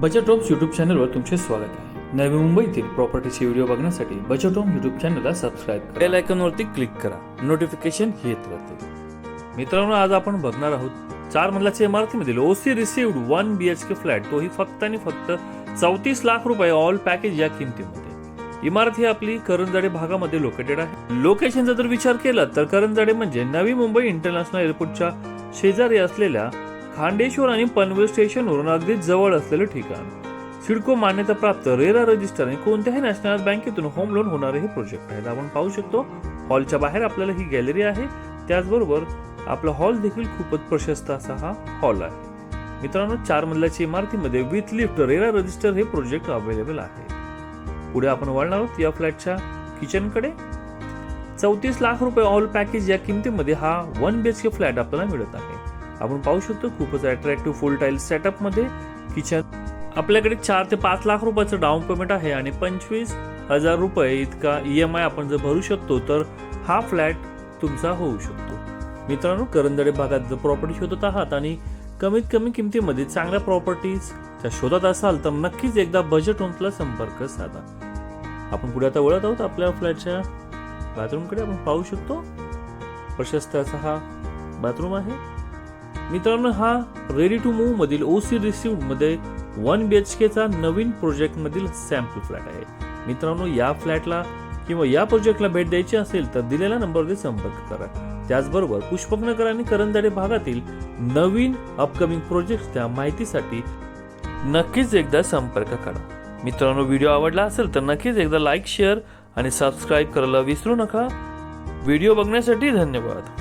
Budget homes YouTube चॅनलवर तुमचे स्वागत आहे। नवी मुंबईतील प्रॉपर्टीचे व्हिडिओ बघण्यासाठी बजेट होम यूट्यूब चॅनलला सबस्क्राईब करा, बेल आयकॉनवरती क्लिक करा, नोटिफिकेशन येत राहतील। मित्रांनो, आज आपण बघणार आहोत 4 मजल्याच्या इमारतीमधील ओसी रिसिव्ड 1 BHK फ्लॅट, तोही फक्त आणि फक्त 34 लाख रुपये ऑल पॅकेज या किमतीमध्ये। इमारत ही आपली करंजाडे भागामध्ये लोकेटेड आहे। लोकेशनचा जर विचार केला तर करंजाडे म्हणजे नवी मुंबई इंटरनॅशनल एअरपोर्टच्या शेजारी असलेल्या खांडेश्वर आणि पनवेल स्टेशनवरून अगदी जवळ असलेले ठिकाण। सिडको मान्यता प्राप्त रेरा रजिस्टर आणि कोणत्याही नॅशनल बँकेतून होम लोन होणारे हे प्रोजेक्ट आहेत। आपण पाहू शकतो हॉलच्या बाहेर आपल्याला ही गॅलरी आहे, त्याचबरोबर आपला हॉल देखील खूपच प्रशस्त असा हा हॉल आहे। मित्रांनो, 4 मजल्याच्या इमारतीमध्ये विथ लिफ्ट रेरा रजिस्टर हे प्रोजेक्ट अवेलेबल आहे। पुढे आपण वळणार आहोत या फ्लॅटच्या किचनकडे। 34 लाख रुपये ऑल पॅकेज या किमतीमध्ये हा 1 BHK फ्लॅट आपल्याला मिळत आहे। आपण पाहू शकतो खूपच अट्रॅक्टिव्ह फुल टाईल सेटअप मध्ये किचन। आपल्याकडे 4 ते 5 लाख रुपयाचं डाऊन पेमेंट आहे आणि 25,000 रुपये इतका EMI आपण जर भरू शकतो तर हा फ्लॅट तुमचा होऊ शकतो। मित्रांनो, करंजाडे भागात जर प्रॉपर्टी शोधत आहात आणि कमीत कमी किमतीमध्ये चांगल्या प्रॉपर्टीजच्या शोधात असाल तर नक्कीच एकदा बजेट होम्सला संपर्क साधा। आपण पुढे आता वळत आहोत आपल्या फ्लॅटच्या बाथरूमकडे। आपण पाहू शकतो प्रशस्त असा हा बाथरूम आहे। मित्रांनो, हा रेडी टू मूव्ह मधील ओसी रिसिव्ड मध्ये 1 BHK चा नवीन प्रोजेक्ट मधील सॅम्पल फ्लॅट आहे। मित्रांनो, या फ्लॅटला किंवा या प्रोजेक्टला भेट द्यायची असेल तर दिलेल्या नंबरवर संपर्क करा। त्याचबरोबर पुष्पकनगर आणि करंजाडे भागातील नवीन अपकमिंग प्रोजेक्टच्या माहितीसाठी नक्कीच एकदा संपर्क करा। मित्रांनो, व्हिडिओ आवडला असेल तर नक्कीच एकदा लाईक, शेअर आणि सबस्क्राईब करायला विसरू नका। व्हिडिओ बघण्यासाठी धन्यवाद।